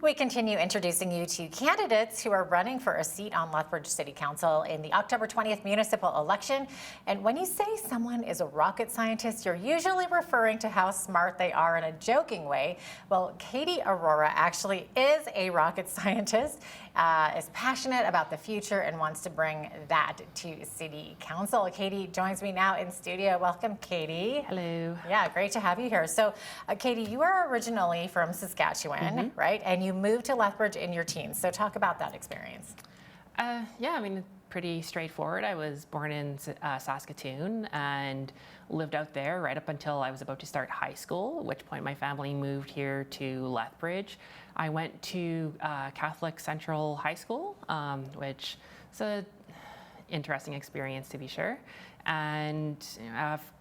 We continue introducing you to candidates who are running for a seat on Lethbridge City Council in the October 20th municipal election. And when you say someone is a rocket scientist, you're usually referring to how smart they are in a joking way. Well, Kaitte Aurora actually is a rocket scientist, is passionate about the future and wants to bring that to City Council. Kaitte joins me now in studio. Welcome, Kaitte. Hello. Yeah, great to have you here. So, Kaitte, you are originally from Saskatchewan, right? And you moved to Lethbridge in your teens. So talk about that experience. Yeah, I mean, pretty straightforward. I was born in Saskatoon and lived out there right up until I was about to start high school, at which point my family moved here to Lethbridge. I went to Catholic Central High School, which is an interesting experience to be sure. And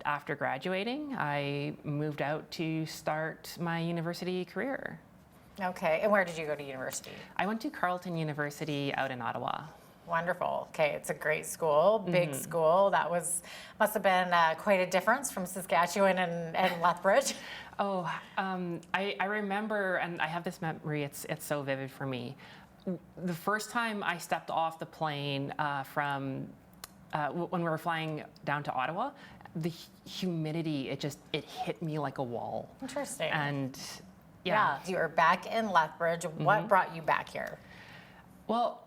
after graduating, I moved out to start my university career. Okay, and where did you go to university? I went to Carleton University out in Ottawa. Wonderful. Okay, it's a great school, big school. That must have been quite a difference from Saskatchewan and Lethbridge. Oh, I remember, and I have this memory, it's so vivid for me. The first time I stepped off the plane when we were flying down to Ottawa, the humidity, it hit me like a wall. Interesting. And yeah, you were back in Lethbridge. What brought you back here? Well,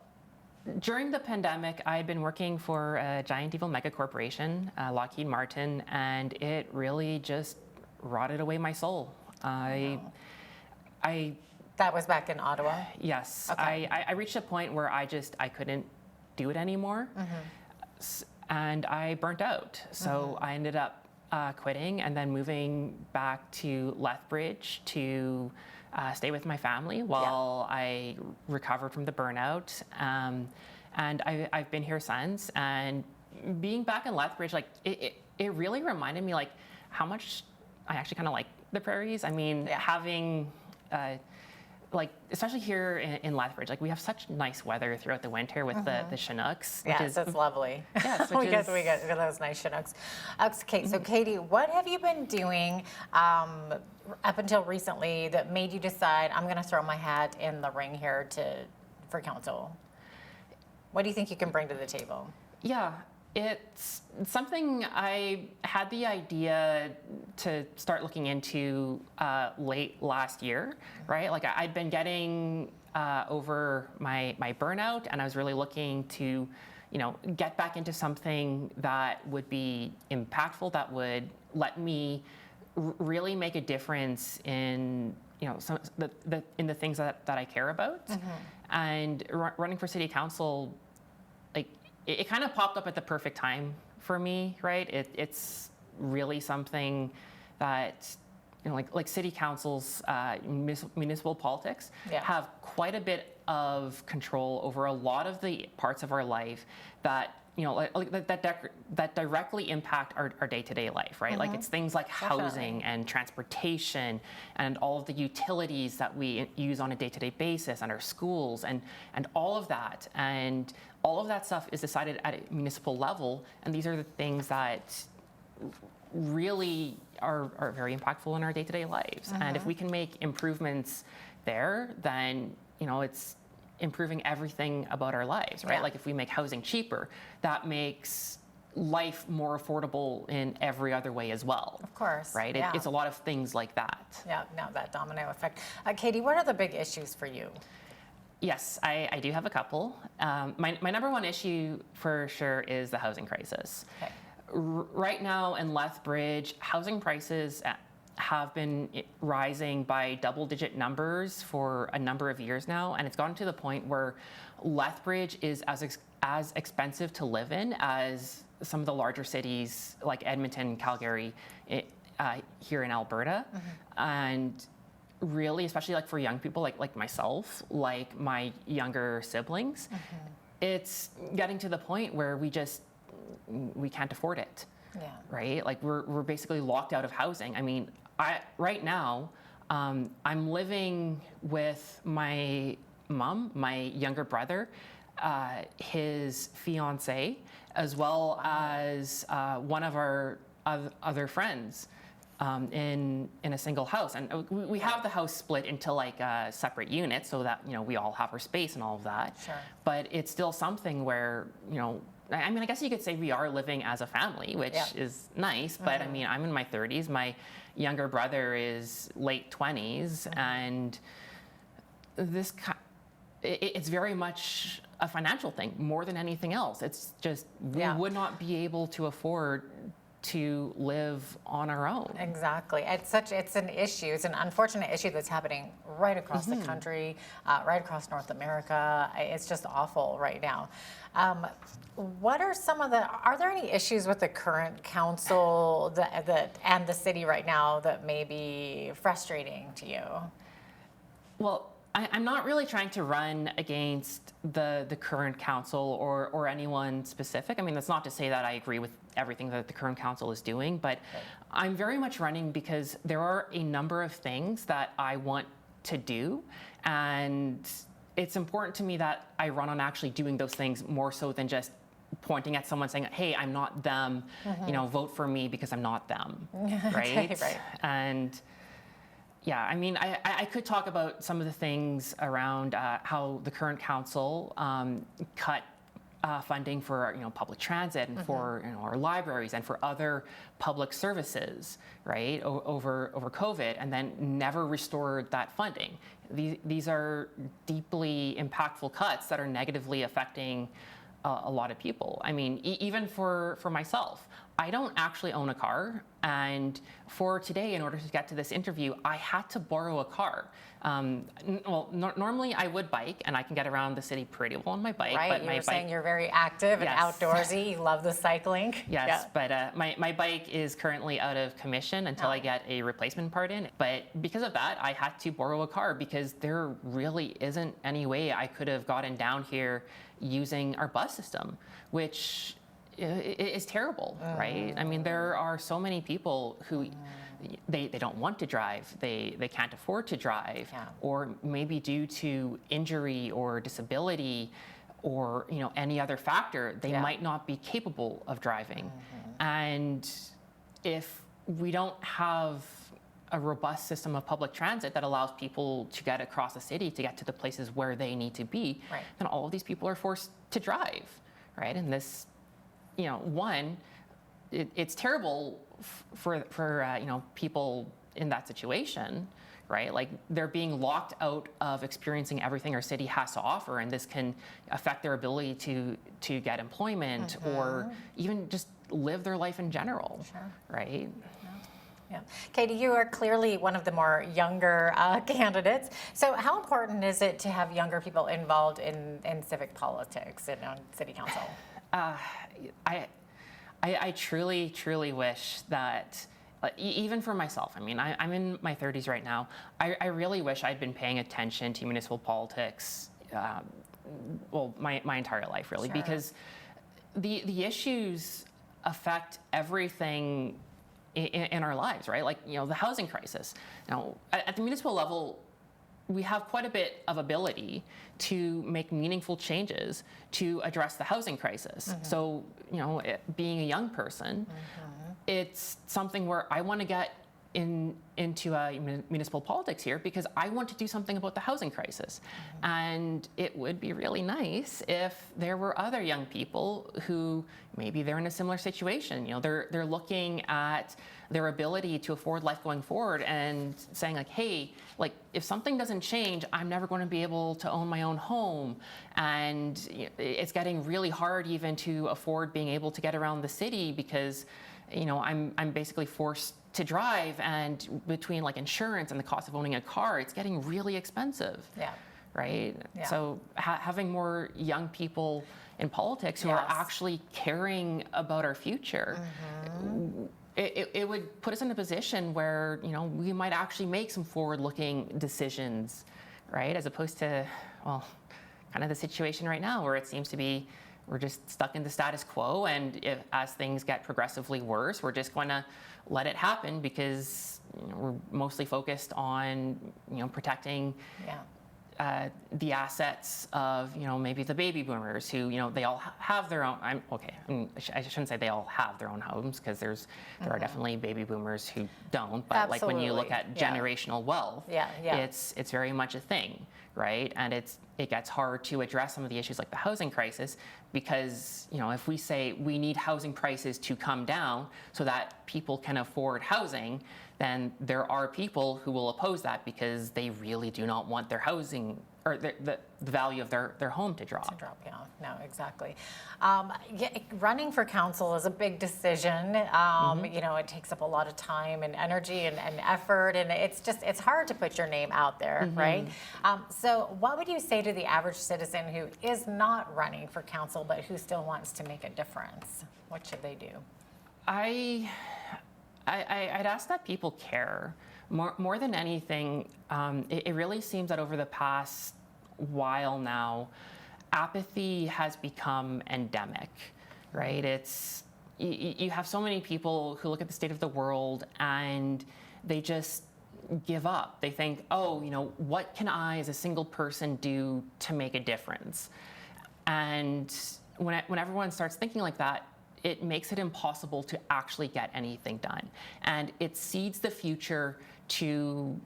during the pandemic, I had been working for a giant evil mega corporation, Lockheed Martin, and it really just rotted away my soul. That was back in Ottawa? Yes. Okay. I reached a point where I couldn't do it anymore, and I burnt out. So I ended up quitting and then moving back to Lethbridge to stay with my family while I recovered from the burnout. And I've been here since. And being back in Lethbridge, like it really reminded me like how much I actually kind of like the prairies. I mean, having like, especially here in Lethbridge, like we have such nice weather throughout the winter with the Chinooks. Yes, it's lovely. Yes, we get those nice Chinooks. Okay, so Kaitte, what have you been doing up until recently that made you decide I'm going to throw my hat in the ring here for council? What do you think you can bring to the table? Yeah. It's something I had the idea to start looking into late last year, right? Like I'd been getting over my burnout, and I was really looking to, get back into something that would be impactful, that would let me really make a difference in, in the things that I care about. And running for city council, like, it kind of popped up at the perfect time for me, right? It's really something that, like city councils, municipal politics have quite a bit of control over a lot of the parts of our life that, that directly impact our day-to-day life, right? Like it's things like housing and transportation and all of the utilities that we use on a day-to-day basis, and our schools and all of that. And all of that stuff is decided at a municipal level, and these are the things that really are very impactful in our day-to-day lives. And if we can make improvements there, then it's improving everything about our lives, right? Like if we make housing cheaper, that makes life more affordable in every other way as well. Of course. Right? It's a lot of things like that. Yeah, no, that domino effect. Kaitte, what are the big issues for you? Yes, I do have a couple. My number one issue for sure is the housing crisis. Okay. Right now in Lethbridge, housing prices have been rising by double-digit numbers for a number of years now, and it's gotten to the point where Lethbridge is as expensive to live in as some of the larger cities like Edmonton, Calgary, here in Alberta. And really, especially like for young people like myself, like my younger siblings, it's getting to the point where we can't afford it. Right? Like we're basically locked out of housing. I mean, right now, I'm living with my mom, my younger brother, his fiance, as well as one of our other friends. in a single house. And we have the house split into like separate units so that, we all have our space and all of that. Sure. But it's still something where, I mean, I guess you could say we are living as a family, which is nice. But I mean, I'm in my 30s. My younger brother is late 20s. And it's very much a financial thing more than anything else. It's just we would not be able to afford to live on our own. Exactly. It's an issue. It's an unfortunate issue that's happening right across the country, right across North America. It's just awful right now. What are are there any issues with the current council and the city right now that may be frustrating to you? Well, I'm not really trying to run against the current council or anyone specific. I mean, that's not to say that I agree with everything that the current council is doing, but I'm very much running because there are a number of things that I want to do, and it's important to me that I run on actually doing those things more so than just pointing at someone saying, hey, I'm not them, vote for me because I'm not them, right? Okay, right. And yeah, I mean, I could talk about some of the things around how the current council cut funding for public transit and for our libraries and for other public services, right, over COVID, and then never restored that funding. These are deeply impactful cuts that are negatively affecting a lot of people. I mean, even for myself, I don't actually own a car, and for today, in order to get to this interview, I had to borrow a car. Normally I would bike, and I can get around the city pretty well on my bike. Right, but you my were saying you're very active and outdoorsy. You love the cycling. Yes, but my bike is currently out of commission until I get a replacement part in. But because of that, I had to borrow a car because there really isn't any way I could have gotten down here using our bus system, which is terrible, right? I mean, there are so many people who they don't want to drive, they can't afford to drive, or maybe due to injury or disability or any other factor, they might not be capable of driving. And if we don't have a robust system of public transit that allows people to get across the city to get to the places where they need to be, then all of these people are forced to drive, right? And this, it's terrible for people in that situation, right? Like they're being locked out of experiencing everything our city has to offer, and this can affect their ability to get employment or even just live their life in general, right? Yeah. Kaitte, you are clearly one of the more younger candidates. So how important is it to have younger people involved in civic politics and on city council? I truly, truly wish that, even for myself, I mean, I'm in my 30s right now. I really wish I'd been paying attention to municipal politics, my entire life, really, because the issues affect everything in our lives, right? Like, the housing crisis. Now, at the municipal level, we have quite a bit of ability to make meaningful changes to address the housing crisis. So, being a young person, it's something where I want to get into municipal politics here because I want to do something about the housing crisis. And it would be really nice if there were other young people who maybe they're in a similar situation. They're looking at their ability to afford life going forward and saying like, hey, like if something doesn't change, I'm never going to be able to own my own home. And it's getting really hard even to afford being able to get around the city because I'm basically forced to drive, and between like insurance and the cost of owning a car, it's getting really expensive. Right? So having more young people in politics who are actually caring about our future, it would put us in a position where, we might actually make some forward-looking decisions, right? As opposed to, kind of the situation right now where it seems to be we're just stuck in the status quo, and as things get progressively worse, we're just going to let it happen because we're mostly focused on protecting the assets of maybe the baby boomers who they all have their own. I'm I shouldn't say they all have their own homes, because there are definitely baby boomers who don't. But like when you look at generational wealth, it's very much a thing, right? And it gets hard to address some of the issues like the housing crisis, because if we say we need housing prices to come down so that people can afford housing, then there are people who will oppose that because they really do not want their housing or the value of their home to drop. No, exactly. Running for council is a big decision. It takes up a lot of time and energy and effort, and it's hard to put your name out there, right? So what would you say to the average citizen who is not running for council but who still wants to make a difference? What should they do? I'd ask that people care. More than anything, it really seems that over the past while now, apathy has become endemic, right? You have so many people who look at the state of the world and they just give up. They think, what can I as a single person do to make a difference? And when everyone starts thinking like that, it makes it impossible to actually get anything done. And it seeds the future to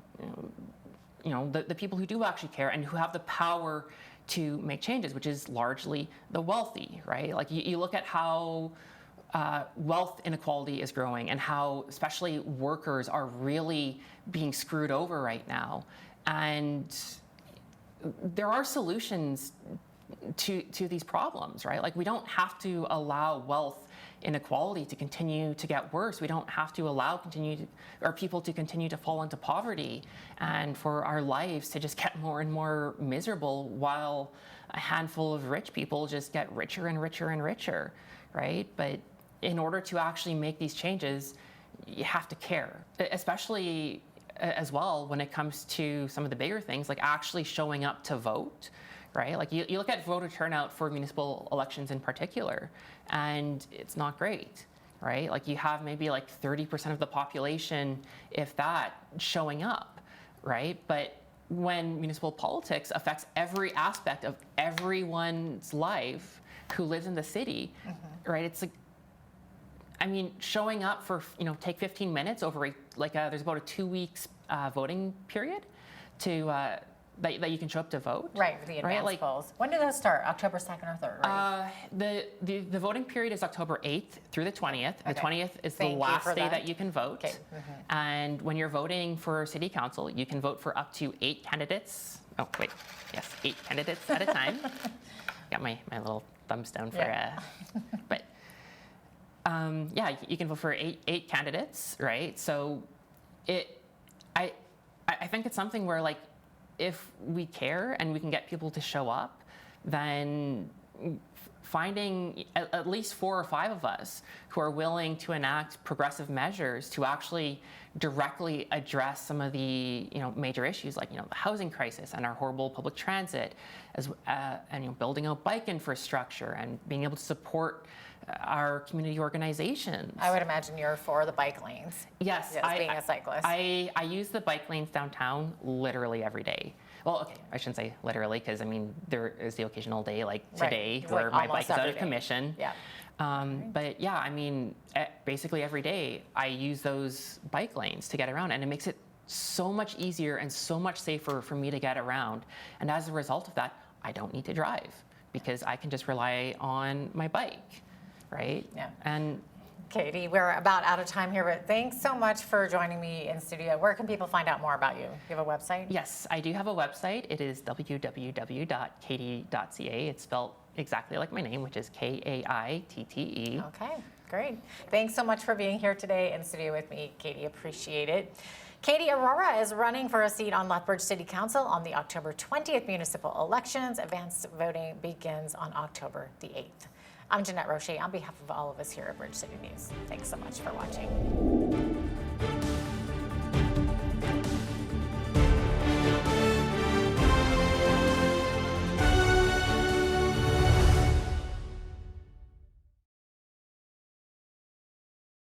the people who do actually care and who have the power to make changes, which is largely the wealthy, right? Like you look at how wealth inequality is growing and how especially workers are really being screwed over right now. And there are solutions to these problems, right? Like we don't have to allow wealth inequality to continue to get worse. We don't have to allow people to continue to fall into poverty and for our lives to just get more and more miserable while a handful of rich people just get richer and richer and richer, right? But in order to actually make these changes, you have to care, especially as well when it comes to some of the bigger things like actually showing up to vote. Right? Like you look at voter turnout for municipal elections in particular, and it's not great, right? Like you have maybe like 30% of the population, if that, showing up, right? But when municipal politics affects every aspect of everyone's life who lives in the city, right? It's like, showing up for, take 15 minutes over there's about a 2 weeks voting period to, that you can show up to vote. Right, for the advance polls. When do those start? October 2nd or 3rd, right? The voting period is October 8th through the 20th. Okay. The 20th is the last day that you can vote. Okay. And when you're voting for city council, you can vote for up to 8 candidates. Oh, wait. Yes, 8 candidates at a time. Got my little thumbs down for but you can vote for eight candidates, right? So I think it's something where like, if we care and we can get people to show up, then finding at least 4 or 5 of us who are willing to enact progressive measures to actually directly address some of the major issues like the housing crisis and our horrible public transit, and building out bike infrastructure and being able to support our community organizations. I would imagine you're for the bike lanes. Yes, being a cyclist. I use the bike lanes downtown literally every day. Well, okay, I shouldn't say literally because there is the occasional day like today where my bike is out of commission. Yeah. But yeah, basically every day I use those bike lanes to get around, and it makes it so much easier and so much safer for me to get around. And as a result of that, I don't need to drive because I can just rely on my bike. Right? Yeah. And Kaitte, we're about out of time here, but thanks so much for joining me in studio. Where can people find out more about you? You have a website? Yes, I do have a website. It is www.kaitte.ca. It's spelled exactly like my name, which is Kaitte. Okay, great. Thanks so much for being here today in studio with me, Kaitte. Appreciate it. Kaitte Aurora is running for a seat on Lethbridge City Council on the October 20th municipal elections. Advanced voting begins on October the 8th. I'm Jeanette Roche on behalf of all of us here at Bridge City News. Thanks so much for watching.